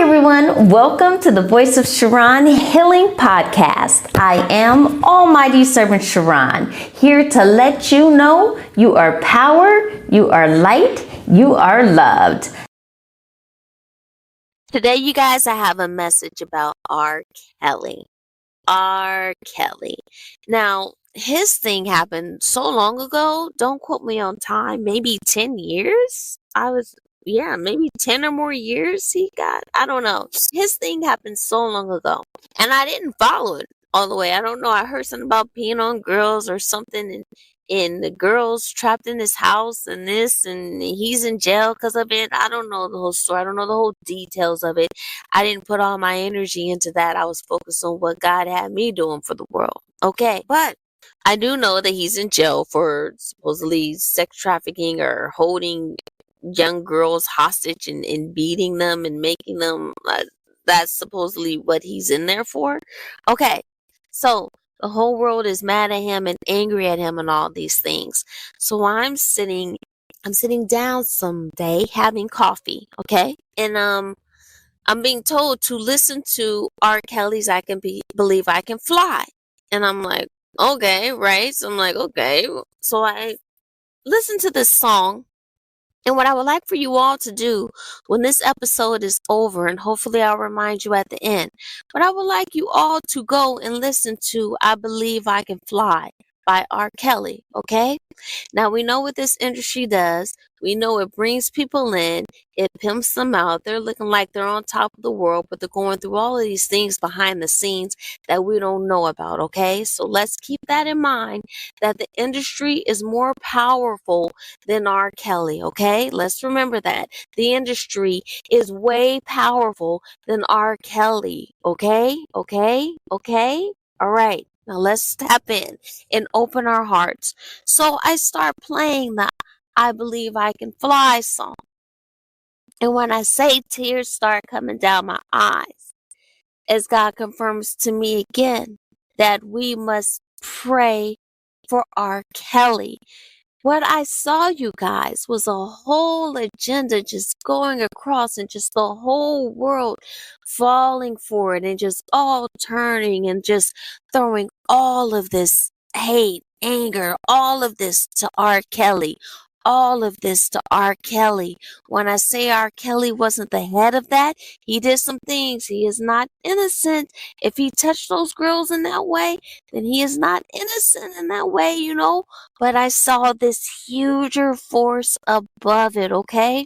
everyone, welcome to the Voice of Charon Healing Podcast. I am Almighty Servant Charon, here to let you know you are power, you are light, you are loved. Today, you guys, I have a message about R. Kelly. R. Kelly. Now, his thing happened so long ago, don't quote me on time, maybe 10 years? Maybe 10 or more years he got. I don't know. His thing happened so long ago, and I didn't follow it all the way. I don't know. I heard something about peeing on girls or something, and the girls trapped in his house and this, and he's in jail because of it. I don't know the whole story. I don't know the whole details of it. I didn't put all my energy into that. I was focused on what God had me doing for the world. Okay. But I do know that he's in jail for supposedly sex trafficking or holding young girls hostage and beating them and making them, that's supposedly what he's in there for. Okay. So the whole world is mad at him and angry at him and all these things. So I'm sitting down someday having coffee, okay? And I'm being told to listen to R. Kelly's Believe I Can Fly. And I'm like, okay, right? So I'm like, okay. So I listened to this song. And what I would like for you all to do when this episode is over, and hopefully I'll remind you at the end, but I would like you all to go and listen to I Believe I Can Fly by R. Kelly, okay? Now, we know what this industry does. We know it brings people in, it pimps them out. They're looking like they're on top of the world, but they're going through all of these things behind the scenes that we don't know about, okay? So let's keep that in mind, that the industry is more powerful than R. Kelly, okay? Let's remember that. The industry is way powerful than R. Kelly, okay? Okay? Okay? All right. Now let's tap in and open our hearts. So I start playing the I Believe I Can Fly song. And when I say, tears start coming down my eyes, as God confirms to me again that we must pray for R. Kelly. What I saw, you guys, was a whole agenda just going across, and just the whole world falling for it and just all turning and just throwing all of this hate, anger, all of this to R. Kelly. All of this to R. Kelly. When I say R. Kelly wasn't the head of that, he did some things. He is not innocent. If he touched those girls in that way, then he is not innocent in that way, you know. But I saw this huger force above it, okay?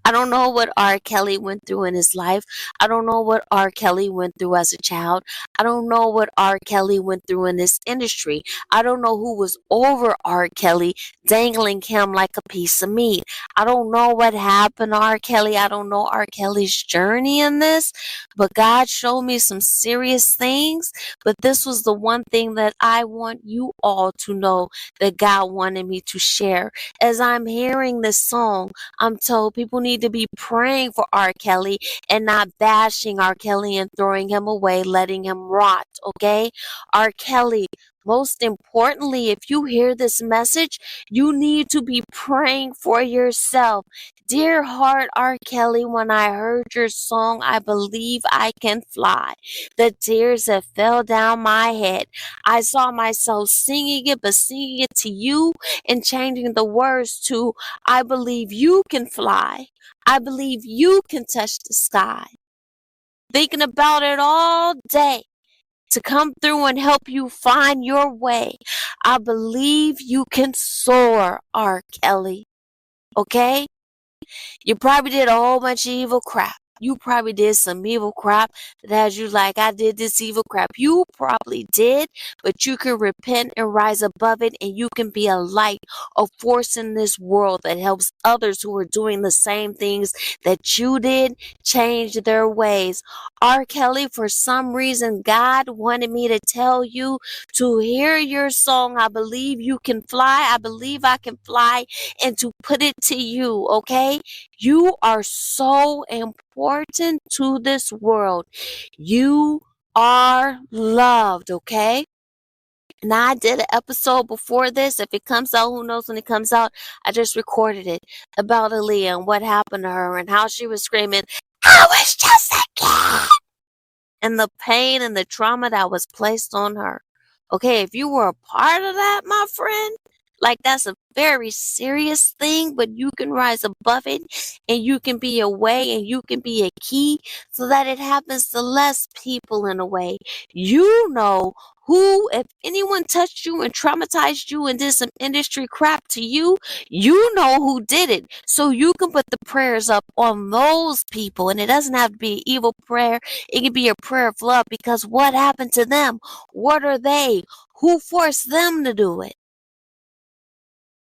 I don't know what R. Kelly went through in his life. I don't know what R. Kelly went through as a child. I don't know what R. Kelly went through in this industry. I don't know who was over R. Kelly, dangling him like a piece of meat. I don't know what happened to R. Kelly. I don't know R. Kelly's journey in this, but God showed me some serious things. But this was the one thing that I want you all to know that God wanted me to share. As I'm hearing this song, I'm told people need to be praying for R. Kelly and not bashing R. Kelly and throwing him away, letting him rot, okay? R. Kelly, most importantly, if you hear this message, you need to be praying for yourself. Dear heart, R. Kelly, when I heard your song, I Believe I Can Fly, the tears that fell down my head. I saw myself singing it, but singing it to you and changing the words to I believe you can fly. I believe you can touch the sky. Thinking about it all day to come through and help you find your way. I believe you can soar, R. Kelly. Okay? You probably did a whole bunch of evil crap. You probably did some evil crap that has you like, I did this evil crap. You probably did, but you can repent and rise above it, and you can be a light, a force in this world that helps others who are doing the same things that you did change their ways. R. Kelly, for some reason, God wanted me to tell you to hear your song, I Believe You Can Fly, I Believe I Can Fly, and to put it to you, okay? You are so important to this world. You are loved, okay? Now, I did an episode before this. If it comes out, who knows when it comes out? I just recorded it about Aaliyah and what happened to her and how she was screaming, I was just a kid. And the pain and the trauma that was placed on her. Okay, if you were a part of that, my friend, like that's a very serious thing, but you can rise above it and you can be a way and you can be a key so that it happens to less people in a way. You know who, if anyone touched you and traumatized you and did some industry crap to you, you know who did it. So you can put the prayers up on those people. And it doesn't have to be an evil prayer. It can be a prayer of love because what happened to them? What are they? Who forced them to do it?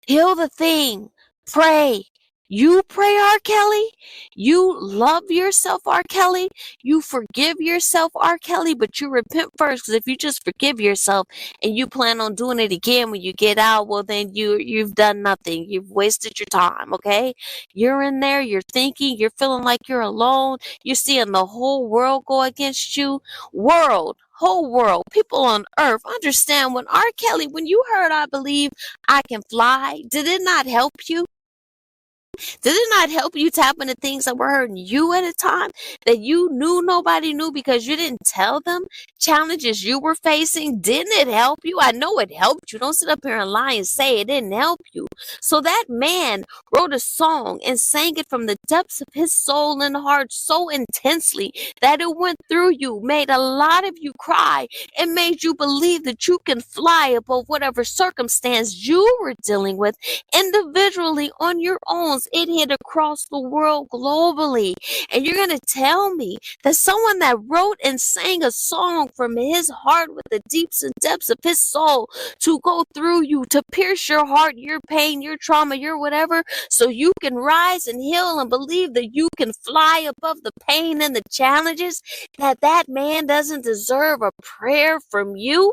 Heal the thing. Pray. You pray, R. Kelly. You love yourself, R. Kelly. You forgive yourself, R. Kelly, but you repent first. Because if you just forgive yourself and you plan on doing it again when you get out, well, then you've done nothing. You've wasted your time, okay? You're in there. You're thinking. You're feeling like you're alone. You're seeing the whole world go against you. Whole world, people on earth understand when R. Kelly, when you heard I Believe I Can Fly, did it not help you? Did it not help you tap into things that were hurting you at a time that you knew nobody knew because you didn't tell them? Challenges you were facing, didn't it help you? I know it helped you. Don't sit up here and lie and say it didn't help you. So that man wrote a song and sang it from the depths of his soul and heart so intensely that it went through you, made a lot of you cry, and made you believe that you can fly above whatever circumstance you were dealing with individually on your own. It hit across the world globally. And you're going to tell me that someone that wrote and sang a song from his heart with the deeps and depths of his soul to go through you, to pierce your heart, your pain, your trauma, your whatever, so you can rise and heal and believe that you can fly above the pain and the challenges, that man doesn't deserve a prayer from you?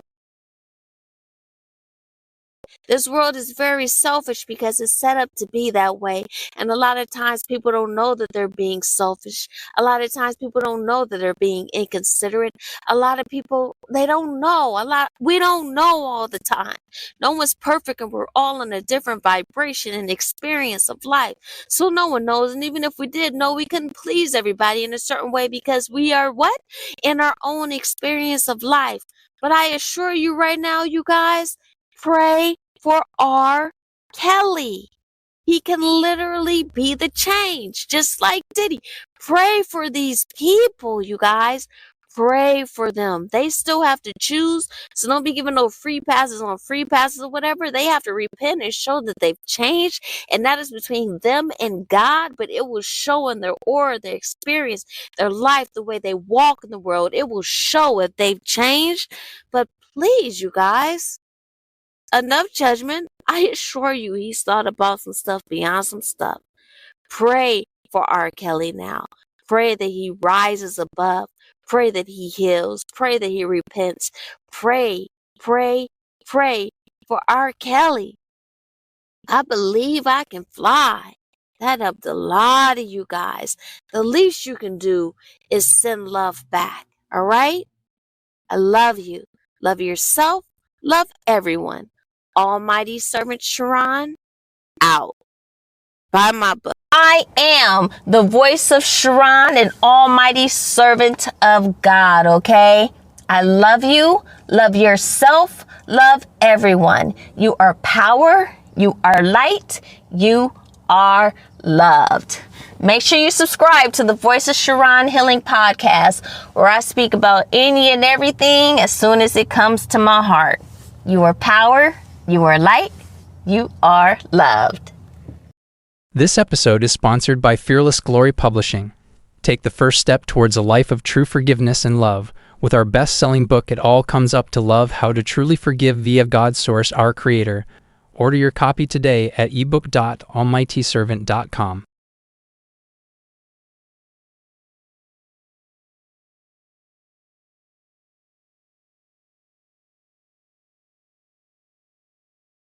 This world is very selfish because it's set up to be that way. And a lot of times people don't know that they're being selfish. A lot of times people don't know that they're being inconsiderate. A lot of people, they don't know. We don't know all the time. No one's perfect and we're all in a different vibration and experience of life. So no one knows. And even if we did know, we couldn't please everybody in a certain way because we are what? In our own experience of life. But I assure you right now, you guys, pray for R. Kelly. He can literally be the change, just like Diddy. Pray for these people, you guys. Pray for them. They still have to choose, so don't be giving no free passes on free passes or whatever. They have to repent and show that they've changed, and that is between them and God, but it will show in their aura, their experience, their life, the way they walk in the world. It will show if they've changed. But please, you guys, enough judgment. I assure you, he's thought about some stuff beyond some stuff. Pray for R. Kelly now. Pray that he rises above. Pray that he heals. Pray that he repents. Pray, pray, pray for R. Kelly. I believe I can fly. That helped a lot of you guys. The least you can do is send love back. All right? I love you. Love yourself. Love everyone. Almighty Servant Charon, out. Buy my book. I am the voice of Charon, an almighty servant of God, okay? I love you, love yourself, love everyone. You are power, you are light, you are loved. Make sure you subscribe to the Voice of Charon Healing Podcast, where I speak about any and everything as soon as it comes to my heart. You are power, you are light, you are loved. This episode is sponsored by Fearless Glory Publishing. Take the first step towards a life of true forgiveness and love with our best-selling book, It All Comes Up to Love, How to Truly Forgive via God's Source, Our Creator. Order your copy today at ebook.almightyservant.com.